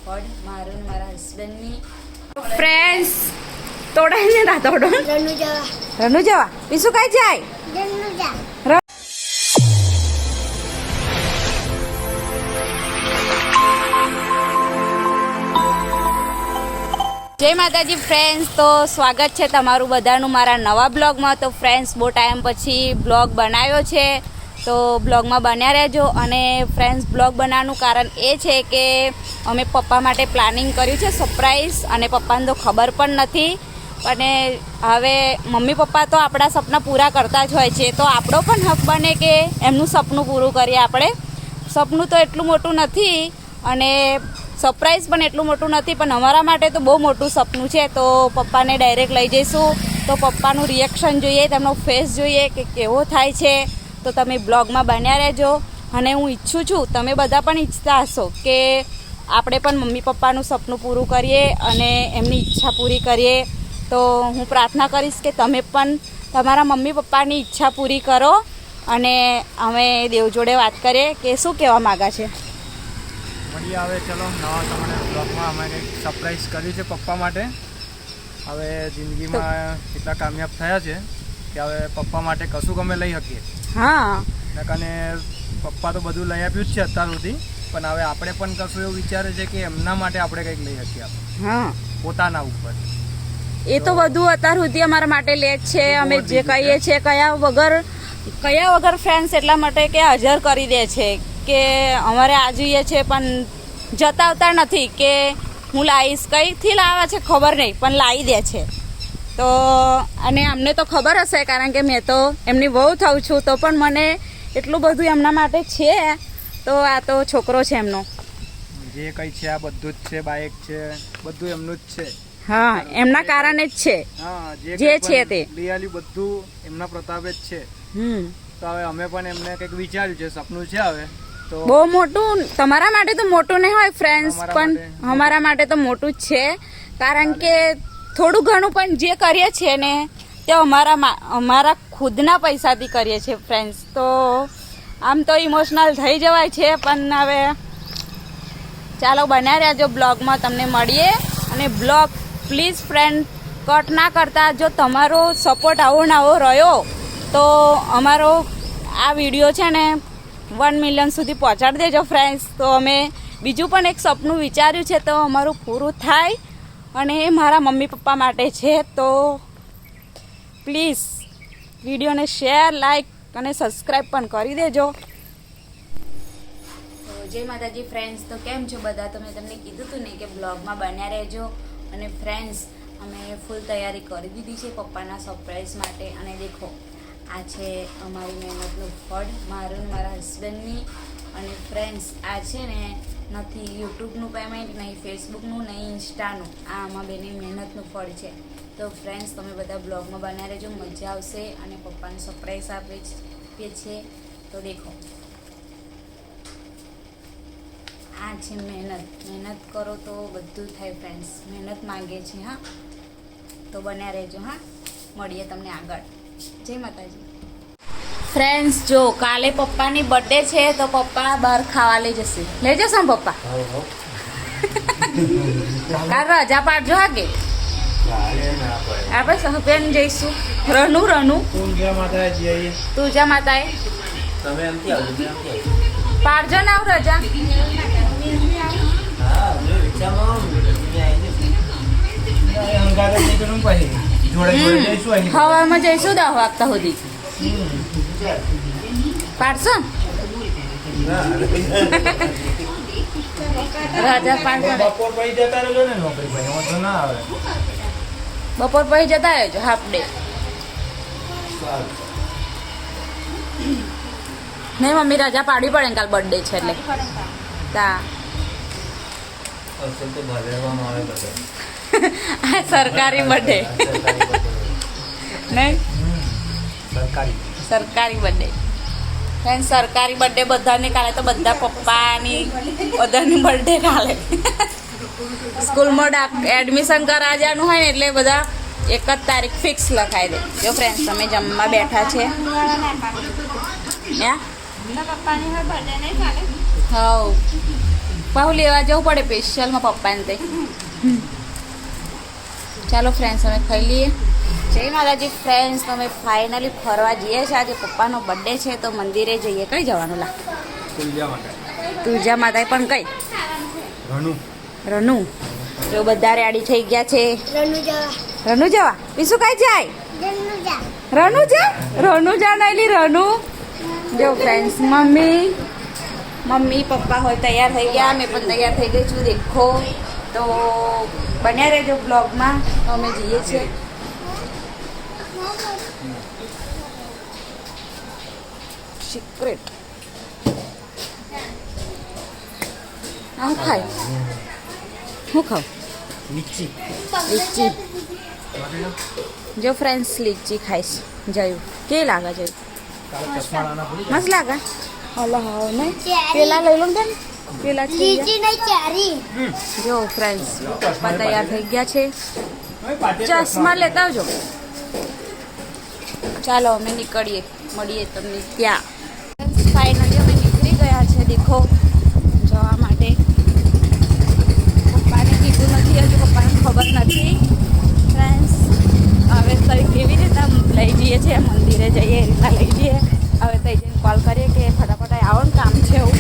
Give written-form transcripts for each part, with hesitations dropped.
ફળ મારું મારા હસબન્ડની ફ્રેન્ડ્સ તોડાઈને ના તોડો રનુ જવા પીસુ કઈ જાય જય માતાજી ફ્રેન્ડ્સ, તો સ્વાગત છે તમારું બધાનું મારા નવા બ્લોગમાં. તો ફ્રેન્ડ્સ, બહુ ટાઈમ પછી બ્લોગ બનાવ્યો છે, તો બ્લોગમાં બન્યા રહેજો. અને ફ્રેન્ડ્સ, બ્લોગ બનાવવાનું કારણ એ છે કે અમે પપ્પા માટે પ્લાનિંગ કર્યું છે સરપ્રાઈઝ, અને પપ્પાને તો ખબર પણ નથી. અને હવે મમ્મી પપ્પા તો આપણા સપના પૂરા કરતા જ હોય છે, તો આપણો પણ હક બને કે એમનું સપનું પૂરું કરીએ આપણે. સપનું તો એટલું મોટું નથી અને સરપ્રાઈઝ પણ એટલું મોટું નથી, પણ અમારા માટે તો બહુ મોટું સપનું છે. તો પપ્પાને ડાયરેક્ટ લઈ જઈશું, તો પપ્પાનું રિએક્શન જોઈએ, તેમનો ફેસ જોઈએ કે કેવો થાય છે. તો તમે બ્લોગમાં બન્યા રહેજો. અને હું ઈચ્છું છું, તમે બધા પણ ઈચ્છતા હશો કે આપણે પણ મમ્મી પપ્પાનું સપનું પૂરું કરીએ અને એમની ઈચ્છા પૂરી કરીએ. તો હું પ્રાર્થના કરીશ કે તમે પણ તમારા મમ્મી પપ્પાની ઈચ્છા પૂરી કરો. અને અમે દેવ જોડે વાત કરીએ કે શું કહેવા માગા છે. મળી આવે. ચલો, નવા તમને બ્લોગમાં અમે કંઈક સરપ્રાઈઝ કર્યું છે પપ્પા માટે. હવે જિંદગીમાં એટલા કામયાબ થયા છે કે હવે પપ્પા માટે કશું અમે લઈ શકીએ. હા, અને પપ્પા તો બધું લઈ આપ્યું જ છે અત્યાર સુધી, પણ હવે આપણે પણ કશું એવું વિચારે છે કે એમના માટે આપણે કંઈક લઈ શકીએ આપણે. હા, પોતાના ઉપર એ તો બધું અત્યાર સુધી અમારા માટે લે જ છે. અમે જે કહીએ છીએ કયા વગર ફ્રેન્ડ્સ એટલા માટે કે હાજર કરી દે છે કે અમારે આ જોઈએ છે, પણ જતાવતા નથી કે હું લાવીશ. કંઈથી લાવવા છે ખબર નહીં, પણ લાવી દે છે. તો અને અમને તો ખબર હશે, કારણ કે મેં તો એમની વહુ થઉં છું, તો પણ મને એટલું બધું એમના માટે છે. તો આ તો છોકરો છે એમનો, જે કંઈ છે આ બધું જ છે. બાઇક છે, બધું એમનું જ છે. હા, એમના કારણે જ છે. હા, જે છે તે લિયાલી બધું એમના પ્રતાપે જ છે. તો હવે અમે પણ એમને કંઈક વિચાર્યું છે, સપનું છે. હવે તો બહુ મોટું તમારા માટે તો મોટું નહીં હોય ફ્રેન્ડ્સ, પણ અમારા માટે તો મોટું જ છે. કારણ કે થોડું ઘણું પણ જે કરીએ છીએ ને તે અમારા ખુદના પૈસાથી કરીએ છીએ ફ્રેન્ડ્સ. તો આમ તો ઇમોશનલ થઈ જવાય છે, પણ હવે ચાલો બન્યા રહેજો બ્લોગમાં, તમને મળીએ. અને બ્લોગ પ્લીઝ ફ્રેન્ડ કટ ના કરતા. જો તમારો સપોર્ટ આવો ને આવો રહ્યો તો અમારો આ વિડીયો છે ને 1 મિલિયન સુધી પહોંચાડી દેજો ફ્રેન્ડ્સ. તો અમે બીજું પણ એક સપનું વિચાર્યું છે, તો અમારું પૂરું થાય. અને એ મારા મમ્મી પપ્પા માટે છે. તો પ્લીઝ વિડીયોને શેર, લાઈક અને સબસ્ક્રાઈબ પણ કરી દેજો. તો જય માતાજી ફ્રેન્ડ્સ, તો કેમ છો બધા? તો મેં તમને કીધું હતું ને કે બ્લોગમાં બન્યા રહેજો. અને ફ્રેન્ડ્સ, અમે ફૂલ તૈયારી કરી દીધી છે પપ્પાના સરપ્રાઈઝ માટે. અને દેખો, આ છે અમારી મહેનતનું ફળ, મારું ને મારા હસબન્ડની. અને ફ્રેન્ડ્સ, આ છે ને નથી યુટ્યુબનું પેમેન્ટ, નહીં ફેસબુકનું, નહીં ઇન્સ્ટાનું. આ આમાં બેની મહેનતનું ફળ છે. તો ફ્રેન્ડ્સ, તમે બધા બ્લોગમાં બન્યા રહેજો, મજા આવશે. અને પપ્પાને સરપ્રાઈઝ આપીએ છીએ. તો દેખો, આ છે મહેનત કરો તો બધું થાય ફ્રેન્ડ્સ. મહેનત માંગે છે. હા, તો બન્યા રહેજો. હા, મળીએ તમને આગળ. જય માતાજી ફ્રેન્ડ્સ. જો કાલે પપ્પાની બર્થડે છે, તો પપ્પા બહાર ખાવા લઈ જશે. લઈ જશો ને પપ્પા? કાલ રજા પાડજો. હા કે આપણે સહબેન જઈશું. રનુ તુજા માતાએ પાડજો ને આવું રજા. હવામાં જઈશું 10 વાગતા સુધી. પાડશો રાજા પાડશો. બપોર પછી જતા રહેજો હાફ ડે. નહીં મમ્મી, રજા પાડવી પડે ને, કાલ બર્થડે છે એટલે. તા આ સરકારી બર્થડે નહીં, સરકારી બર્થડે. સરકારી બર્થડે બધાની કાલે. તો બધા પપ્પાની બધાની બર્થડે કાલે. સ્કૂલમાં એડમિશન કરાવવાનું હોય ને એટલે બધા એક જ તારીખ ફિક્સ લખાઈ દે. જો ફ્રેન્ડ્સ, તમે જમવા બેઠા છે. હા, પાહુ લેવા જવું પડે સ્પેશિયલમાં પપ્પાને તે ચાલો ફ્રેન્ડ્સ અમે ખાઈ લઈએ. જય માતાજી ફ્રેન્ડ્સ, અમે ફાઇનલી ફરવા જઈએ છીએ. આજે પપ્પાનો બર્થડે છે તો મંદિરે જઈએ. કઈ જવાનું લા? તુલજા માતા પણ કઈ રનુ જો બધા રેડી થઈ ગયા છે. રનુ જવા પીસુ કઈ જાય? રનુ નાઈલી રનુ. જો ફ્રેન્ડ્સ મમ્મી પપ્પા હોય તૈયાર થઈ ગયા, મેં પણ તૈયાર થઈ ગઈ છું. દેખો તો બન્યા રહેજો બ્લોગમાં. તો અમે જઈએ છીએ. સિક્રેટ હું ખાય હું ખાઉં લીચી. જો ફ્રેન્ડ્સ લીચી ખાઈશ. જયું કે લાગે જયું મસ્ત લાગે. હલો હા નહીં પેલા લઈ લો ને બેન, પેલા જો ફ્રેન્ડ્સ પપ્પા તૈયાર થઈ ગયા છે. ચશ્મા લેતા આવજો. ચાલો અમે નીકળીએ, મળીએ તમને ત્યાં. ફાઇનલી અમે નીકળી ગયા છે દેખો જવા માટે. પપ્પાને કીધું નથી હજુ, પપ્પાને ખબર નથી. ફ્રેન્ડ્સ હવે કઈ કેવી રીતે લઈ જઈએ છીએ, મંદિરે જઈએ એ રીતના લઈ જઈએ. હવે તઈ જઈને કોલ કરીએ કે ફટાફટ આવો ને કામ છે એવું.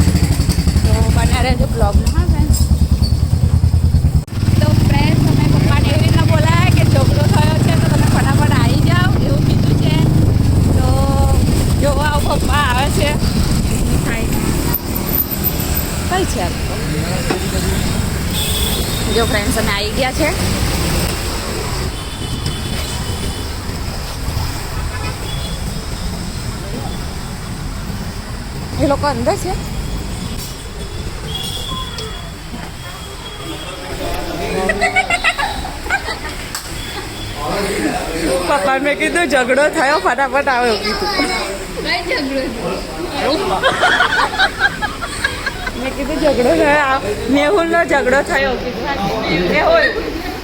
તો બન્યા રહેજો બ્લોગમાં. હા ફ્રેન્ડ્સ તો ફ્રેન્ડ્સ અમે પપ્પાને એવી રીતના બોલાયા કે ઝઘડો થયો છે તો તમે ફટાફટ આવી જાઓ એવું કીધું છે. તો જોવા પપ્પા આવે છે. કઈ છે જો ફ્રેન્ડ્સ અમે આવી ગયા છે. એ લોકો અંદર છે. પપ્પા મેં કીધું ઝઘડો થયો ફટાફટ આવે એવું કીધું. મેં કીધું ઝઘડો થયો, મેહુલનો ઝઘડો થયો કીધું. મેહુલ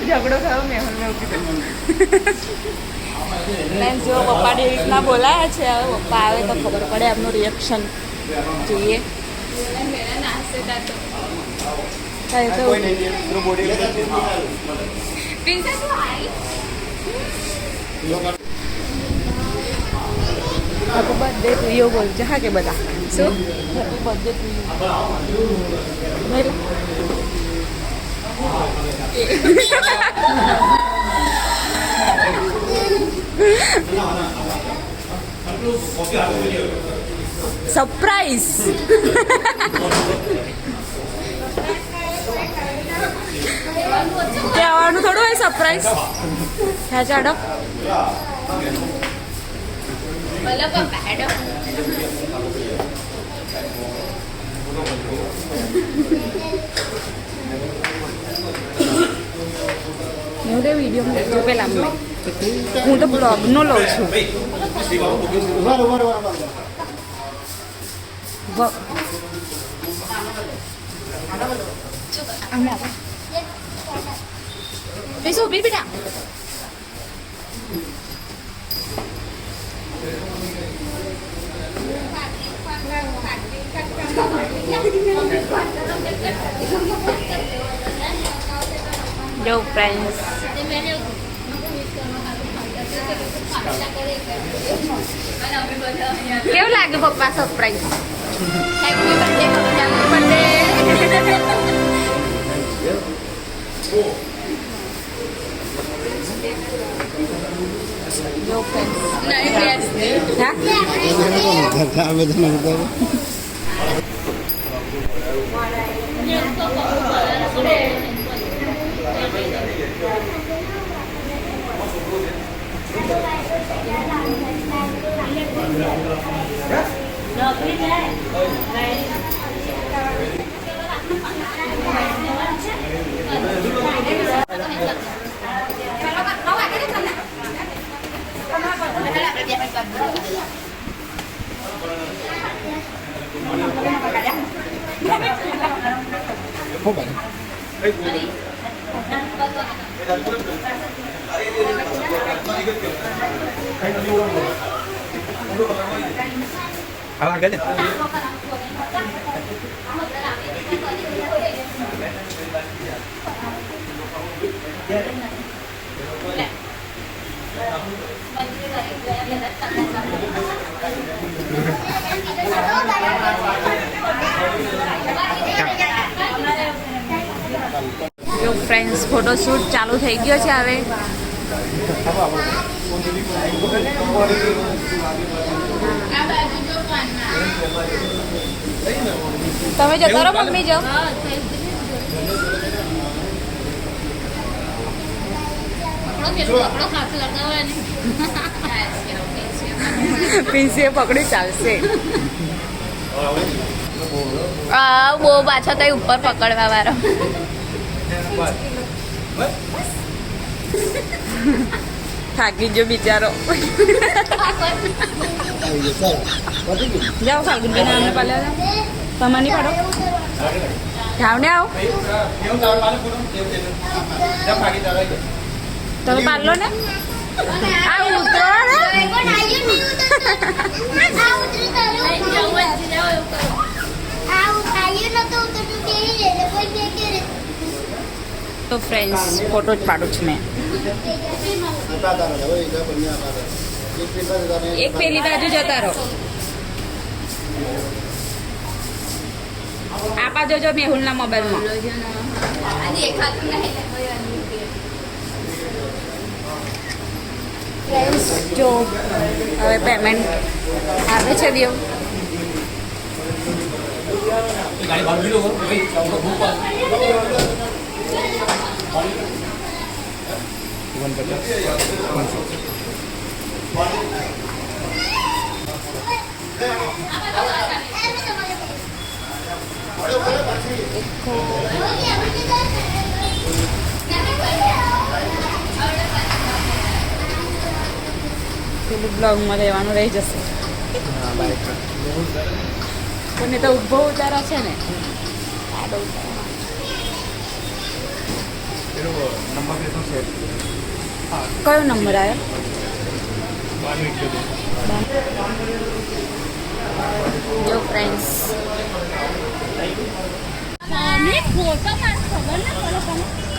ઝઘડો થયો મેહુલને એવું કીધું. જો પપ્પાને એવી રીતના બોલાયા છે. હવે પપ્પા આવે તો ખબર પડે એમનું રિએક્શન. જોઈએ હેપી બર્થડે ટુ યુ બોલજો. હા કે બધા શું happy birthday to you. Surprise. કહેવાનું થોડું હોય સરપ્રાઈઝ. હા ચાડો વિડીયો પેલા હું તો બ્લોગનો લઉં છું. Besok beli beda. Yo friends. કેવું લાગે પપ્પા surprise? Happy birthday happy birthday. Yo friends. Alah, gede. જો ફ્રેન્ડ્સ ફોટોશૂટ ચાલુ થઈ ગયો છે હવે. તમે જતો રહો મમ્મી જો. પીસીએ પકડી ચાલશે. બહુ પાછો તો ઉપર પકડવા વાળો. થાકી જો બિચારો. જાઓ ફાલ્ગુનબેન આમને પાલે તમે નહીં પાડો. જાઓ ને આવો તમે પાડલો ને. આ ઉતરો તો ફ્રેન્ડ્સ ફોટો જ પાડું છું મેં. એક પેલી બાજુ જતા રહો. આપા જોજો મેહુલના મોબાઈલમાં. ફ્રેન્ડ્સ જો હવે પેમેન્ટ આવે છે દેવ. પેલું બ્લોગમાં રહેવાનું રહી જશે. પણ એ તો ઊભો ઉતારા છે ને. કયો નંબર આવ્યો? જો ફ્રેન્ડ્સ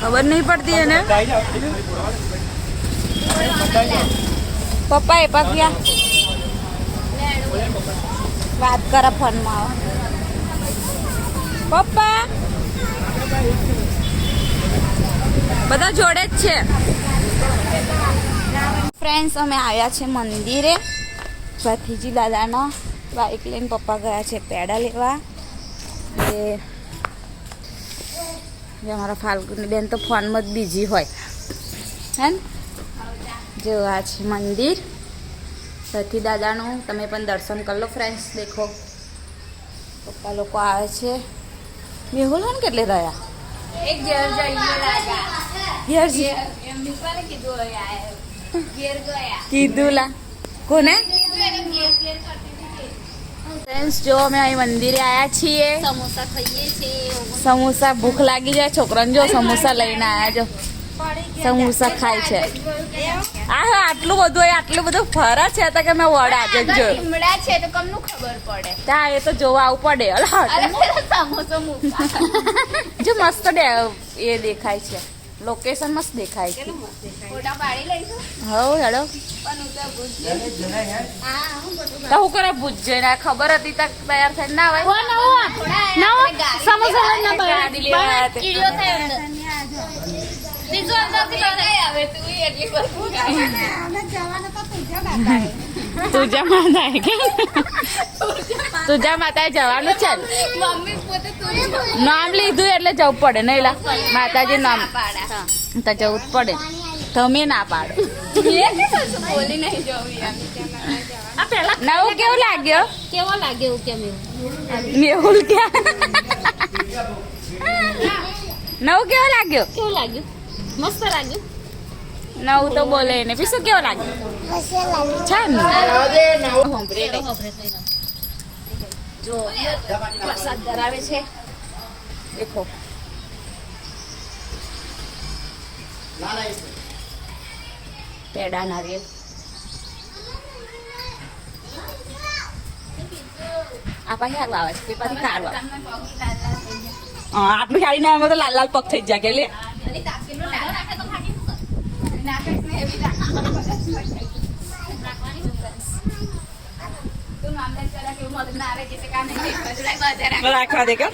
ખબર નહીં પડતી એને. પપ્પા એ પપ્યા વાત કરે ફોનમાં. પપ્પા બધા જોડે જ છે. ફ્રેન્ડ્સ અમે આવ્યા છે મંદિરે. ભથીજી દાદાના બાઇક લઈને પપ્પા ગયા છે પેડા લેવા. એ અમારા ફાલ્ગુની બેન તો ફોનમાં જ બીજી હોય હે ને. જો આ છે મંદિર સતી દાદાનું. તમે પણ દર્શન કરી લો ફ્રેન્ડ્સ. દેખો પપ્પા લોકો આવે છે. મેહુલ ને કેટલે રહ્યા? એક ઘેર કીધું લા કોને? ફ્રેન્ડ્સ જો અમે અહીં મંદિરે આવ્યા છીએ. સમોસા ખાઈએ છીએ. સમોસા ભૂખ લાગી જાય છોકરાને. જો સમોસા લઈને આવ્યા. જો સમોસા ખાય છે. આ આટલું બધું આટલું બધું ફરક છે તો કે મેં વડ આજે જ જોયું છે તો કમનું ખબર પડે. ત્યાં એ તો જોવા આવું પડે. સમોસો જો મસ્ત એ દેખાય છે. લોકેશન મસ્ત દેખાય છે. હવ હેડો તો હું કરે ભૂજ જઈને ખબર હતી તક તૈયાર થઈને ના હોય. તુજા માતા તુજા માતાએ જવાનું છે. નામ લીધું એટલે જવું પડે નહીં લા. માતાજી નામ તો જવું જ પડે. તમે ના પાડો. નવું કેવું લાગ્યો? કેવો લાગ્યો કે મેહુલ ક્યાં? નવું કેવો લાગ્યો? કેવું લાગ્યું? મસ્ત લાગ્યું. નવું તો બોલે ને પછી શું કેવો લાગ્યો? છે ને જો પ્રસાદ ધરાવે છે. દેખો પેડા નારિયેલ. આ પાસે આવે છે. પછી કાઢવા આટલું સાડી ના આવે તો લાલ લાલ પગ થઈ જ જાય કે લે રાખવા દે કે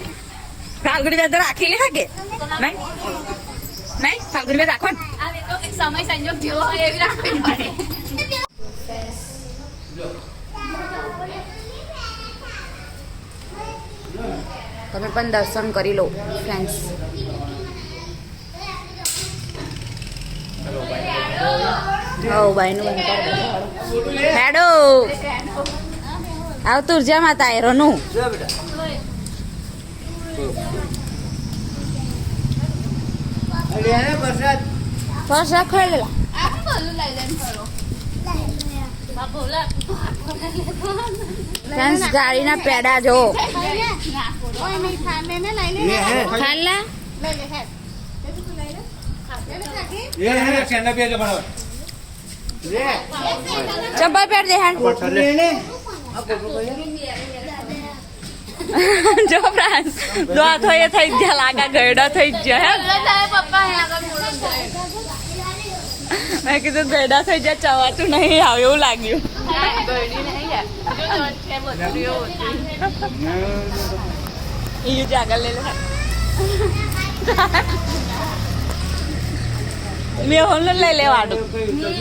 ફાલ્ગુની બેન તો રાખી લે કે નહીં નહીં ફાલ્ગુની બેન રાખો સમય સંજોગ જેવો હોય એવી રાખવી પડે. તમે પણ દર્શન કરી લો ફ્રેન્ડ્સ. ભાઈનું હેડો આવ તુરજા માતા એરોનું પરસાદ ખાઈ લેલા ફ્રેન્ડ્સ ગાડીના પેડા જો ખાલા ચંપલ પેર દે હેન્ડ જો ફ્રેન્ડ્સ દો થઈ થઈ ગયા લાગા ગયડા થઈ ગયા મેં કીધું ગયડા થઈ જાય ચવાતું નહીં આવે એવું લાગ્યું ઈ જ આગળ લઈ લે મેહુલ ને લઈ લેવાનું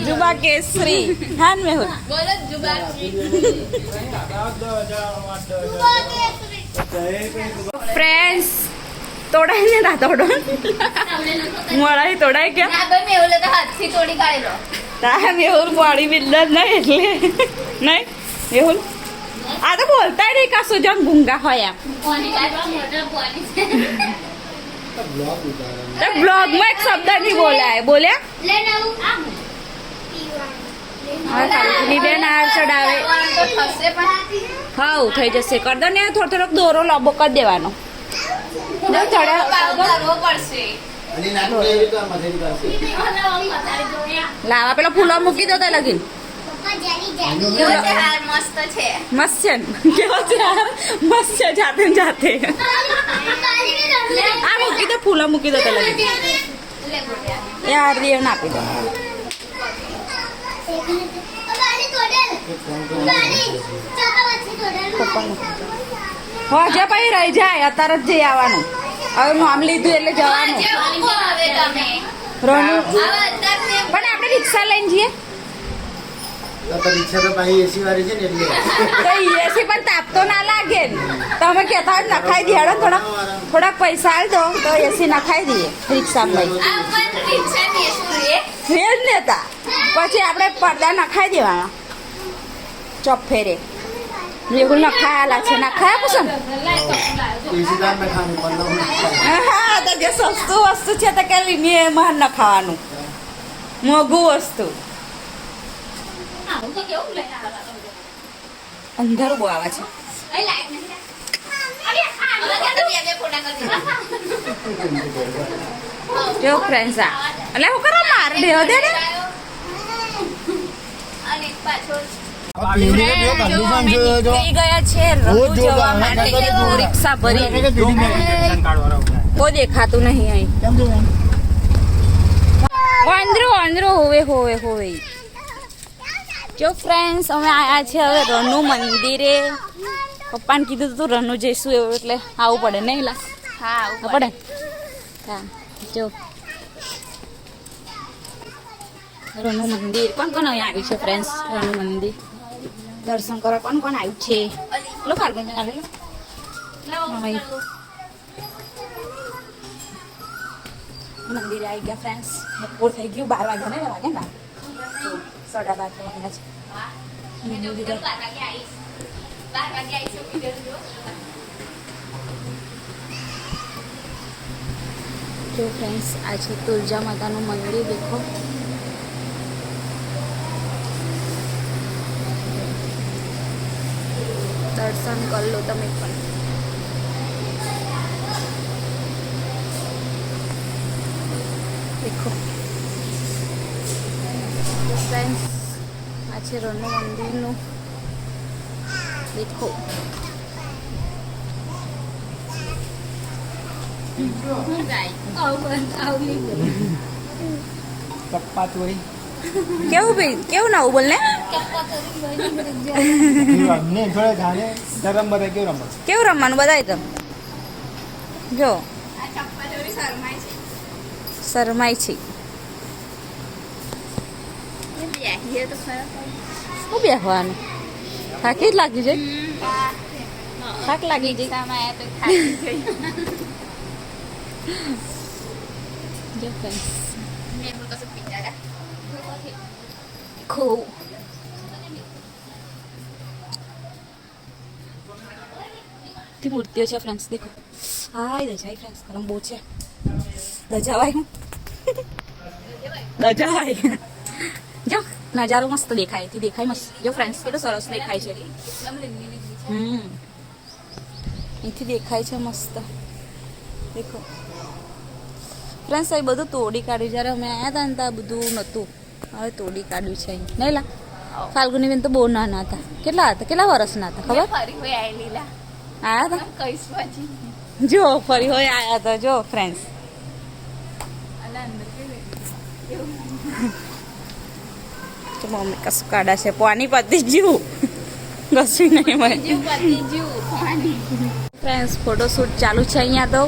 જુબા કેસરી હા ને મેહુલ ફ્રેન્ડ્સ તોડાય ને ના તોડો મળાય તોડાય કે હાથથી તોડી કાઢેલો તા મેહુલ બોડી બિલ્ડર નહીં એટલે નહીં મેહુલ આ તો બોલતા નહીં કશું જેમ ગુંગા હોય એમ બ્લોગ માં એક શબ્દ નહીં બોલાય બોલ્યા બેન આ ચડાવે હાઉ થઈ જશે કર દો ને થોડો થોડોક દોરો લાંબો કરી દેવાનો લાવા પેલા ફૂલો મૂકી દો તો લગીન મસ્ત છે મસ્ત છે ને કેવો છે મસ્ત છે જાતે ને જાતે આ મૂકી દો ફૂલો મૂકી દો તો લગીન યાર રિયન આપી દો હજે પછી રહી જાય અત્યારે જ જઈ આવવાનું હવે નામ લીધું એટલે જવાનું રોનું પણ આપણે રિક્ષા લઈને જઈએ રિક્ષા તો પાછી એસી વાળી છે ને એટલે તો એસી પણ તાપ તો ના લાગે ને તમે કહેતા હોય નખાઈ દઈએ હેડો થોડાક પૈસા આલ દો તો એસી નખાઈ દઈએ રિક્ષામાં લઈ જ નેતા પછી આપણે પડદા નખાઈ દેવાના ચોપ ફેરે મેહુલ નખાયેલા છે નખાયા પછી એસી દામ મેં ખાનું પણ હા તો જે સસ્તું વસ્તુ છે તો કે મેં નખાવાનું મોંઘું વસ્તુ અંધારું બહુ આવે છે જો ફ્રેન્ડ્સ આ એટલે હું કરો માર દેવો દે ને થઈ ગયા છે રઘુ જવા માટે રિક્ષા ભરી કોઈ દેખાતું નહીં અહીં વાંદરો હોવે હોવે હોવે જો ફ્રેન્ડ્સ અમે આવ્યા છે હવે રનુ મંદિરે પપ્પાને કીધું તું રનુ જઈશું એવું એટલે આવવું પડે નહીં લા હા આવવું પડે હા જો રનુ મંદિર કોણ કોણ અહીંયા આવ્યું છે ફ્રેન્ડ્સ રનુ મંદિર દર્શન કરવા કોણ કોણ આવ્યું છે લો ફાલ્ગુન આવે મંદિરે આવી ગયા ફ્રેન્ડ્સ બપોર થઈ ગયું 12 વાગ્યા ને વાગે ને 12:30 વાગ્યા છે જો ફ્રેન્ડ્સ આ છે તુલજા માતાનું મંદિર દેખો દર્શન કરી લો તમે પણ દેખો ફ્રેન્ડ્સ આ છે રનુ મંદિરનું દેખો પપ્પા ચોરી કેવું ભાઈ કેવું નવું બોલ ને ને થોડે જાણે ગરમ બરે કેવું રમત કેવું રમવાનું બધાય તો જો શરમાય છે શું બેસવાનું થાકી જ લાગી જાય થાક લાગી જાય જો friends. Cool. ती मूर्तियों છે ફ્રેન્ડ્સ દેખો હાય દજાઈ ફ્રેન્ડ્સ ગરમ બહુ છે દજાવાય હું દજાવાય જો નજારો મસ્ત દેખાય થી દેખાય મસ્ત જો ફ્રેન્ડ્સ કેટલું સરસ દેખાય છે અહીંથી દેખાય છે મસ્ત દેખો ફ્રેન્ડ્સ એ બધું તોડી કાઢ્યું જ્યારે અમે આવ્યા હતા ને ત્યાં બધું નહોતું હવે તોડી કાઢ્યું છે અહીં નહીં લા ફાલ્ગુની બેન તો બહુ નાના હતા કેટલા વર્ષના હતા ખબર આયા હતા જો ફરી હોય આયા હતા જો ફ્રેન્ડ્સ મમ્મી કશું કાઢા છે પાણી પતી ગયું કશું નહીં મળે ફ્રેન્ડ્સ ફોટોશૂટ ચાલુ છે અહીંયા તો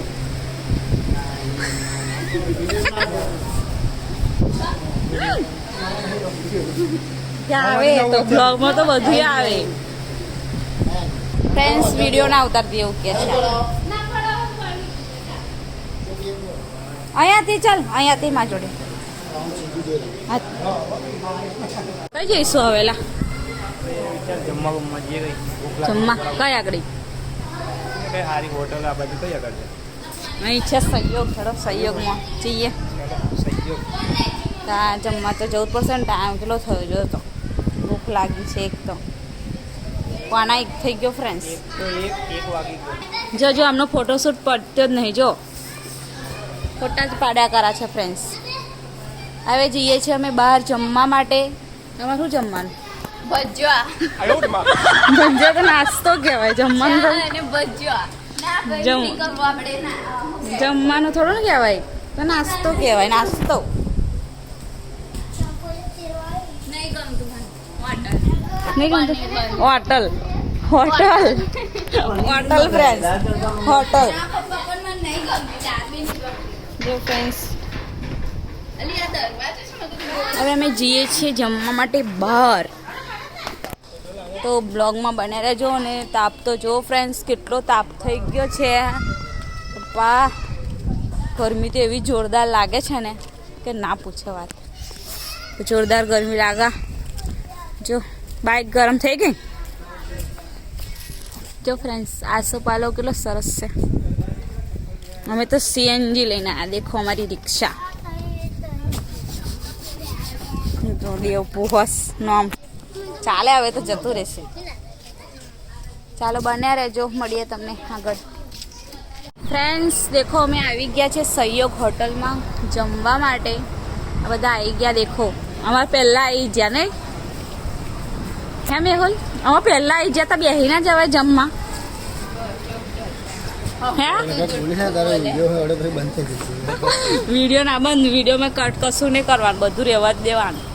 આવે તો બ્લોગમાં તો બધું આવે ફ્રેન્ડ્સ વિડીયો ના ઉતારતી એવું કે છે અહીંયાથી ચાલ અહીંયાથી માં જોડે કઈ જઈશું હવેલા જમવા બમવા જઈએ કઈ જમવા કઈ આગળ કઈ સારી હોટલ આ બાજુ કઈ આગળ છે અહીં છે સહયોગ ચલો સહયોગમાં જઈએ સહયોગ ત્યાં જમવા તો જવું જ પડશે ને ટાઈમ કેટલો થયો જો તો ભૂખ લાગી છે એક તો પાના એક થઈ ગયો ફ્રેન્ડ્સ તો એક વાગી ગયો જો આમનો ફોટોશૂટ પડતો જ નહીં જો ફોટા જ પાડ્યા કરા છે ફ્રેન્ડ્સ હવે જઈએ છીએ અમે બહાર જમવા માટે તમારે શું જમવાનું ભજીયા તો નાસ્તો કહેવાય જમવાનું જમવાનું થોડું ને કહેવાય તો નાસ્તો કહેવાય નાસ્તો નહીં ગમતું hotel hotel hotel friends hotel જો ફ્રેન્ડ્સ હવે અમે જઈએ છીએ જમવા માટે બહાર તો બ્લોગમાં બને રહેજો અને તાપ તો જો ફ્રેન્ડ્સ કેટલો તાપ થઈ ગયો છે પપ્પા ગરમી તો એવી જોરદાર લાગે છે ને કે ના પૂછે વાત જોરદાર ગરમી લાગે જો બાઇક ગરમ થઈ ગઈ જો ફ્રેન્ડ્સ આસોપાલો કેટલો સરસ છે અમે તો સીએનજી લઈને આવ્યા દેખો અમારી રિક્ષા પોહસ નામ ચાલે હવે તો જતું રહેશે ચાલો બન્યા રહેજો મળીએ તમને આગળ ફ્રેન્ડ્સ દેખો અમે આવી ગયા છે સહયોગ હોટલમાં જમવા માટે આ બધા આવી ગયા દેખો અમારે પહેલાં આવી ગયા ને હે મેહુલ અમારે પહેલાં આવી ગયા તા બેસી ના જવાય જમવા હે વિડીયો ના બંધ વિડીયો મેં કટ કશું નહીં કરવાનું બધું રહેવા જ દેવાનું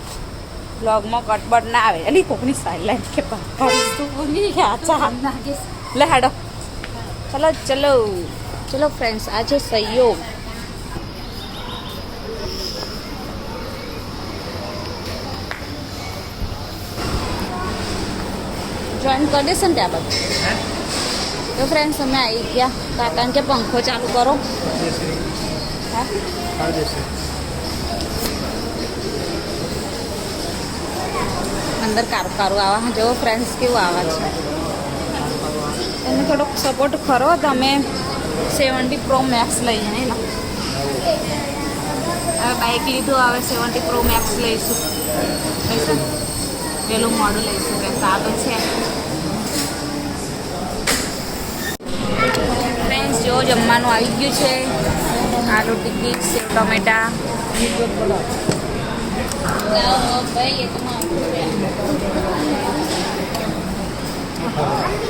બ્લોગમાં કટબટ ના આવે એની કોકની સાઈડલાઈન કે લે હાડો ચલો ચલો ચલો ફ્રેન્ડ્સ આ છે સહયોગ જોઈન કરી દેશે ને ત્યાં બધું તો ફ્રેન્ડ્સ અમે આવી ગયા કાકાને કે પંખો ચાલુ કરો હા અંદર કારું કારું આવા જો ફ્રેન્ડ્સ કેવું આવા છે એને થોડોક સપોર્ટ કરો તમે 70 પ્રો મેક્સ લઈએ ને હવે બાઇક લીધું હવે 70 પ્રો મેક્સ લઈશું લઈશું પેલું મોડું લઈશું ફ્રેન્ડ્સ આગળ છે ફ્રેન્ડ્સ જો જમવાનું આવી ગયું છે આલુ ટિક્કી સેવ ટમેટા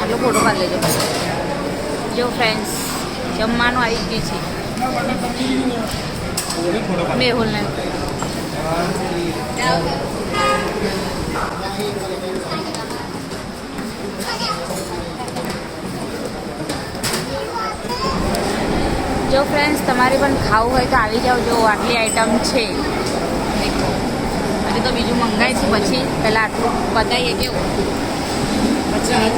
આટલો ફોટો પાડી લેજો જો ફ્રેન્ડ્સ જમવાનું આવી ગયું છે મેહુલ ને જો ફ્રેન્ડ્સ તમારે પણ ખાવું હોય તો આવી જાઓ. જો આટલી આઈટમ છે દેખો. હજી તો બીજું મંગાય છે પછી પહેલાં આટલું બતાવીએ કેવું. પછી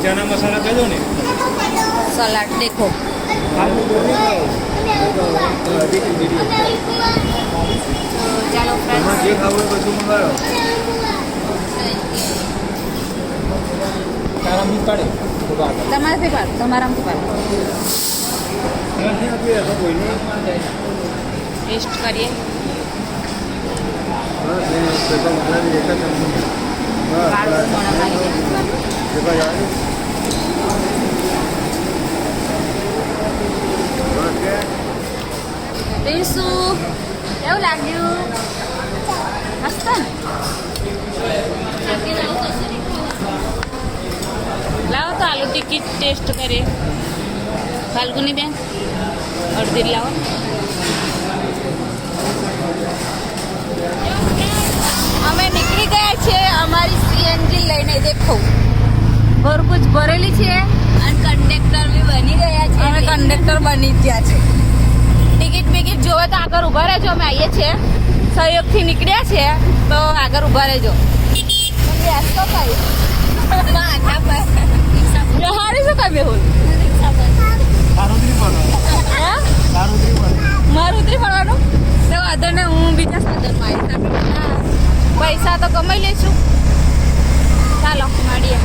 ચણા મસાલા કહી દો ને. સલાડ દેખો. ચાલો ફ્રેન્ડ્સ જે ખાવું હોય બધું મંગાવો. તારામથી કાઢે તમારાથી પાડ તમારામાંથી પાડ ટેસ્ટ કરીએ. કાળું મોણા મારી દે. રીસુ કેવું લાગ્યું? મસ્ત ને? લાવો તો આલુ ટિક્કી ટેસ્ટ કરીએ. ફાલ્ગુની બેન અડધી લાવો. અમે નીકળી ગયા છે અમારી સીએનજી લઈને. દેખો ભરપૂર ભરેલી છે અને કંડક્ટર બી બની ગયા છે. અમે કંડક્ટર બની જ ગયા છે. ટિકિટ બિકિટ જોવે તો આગળ ઊભા રહેજો. અમે આવીએ છીએ સહયોગથી નીકળ્યા છે તો આગળ ઊભા રહેજો. બેસતો કઈ હારી શું કઈ બેહુલ મારું ઉતરી પડવાનું તો વાંધો ને. હું બીજા સાધનમાં આવીશ. પૈસા તો કમાઈ લઈશું. ચાલો મળીએ.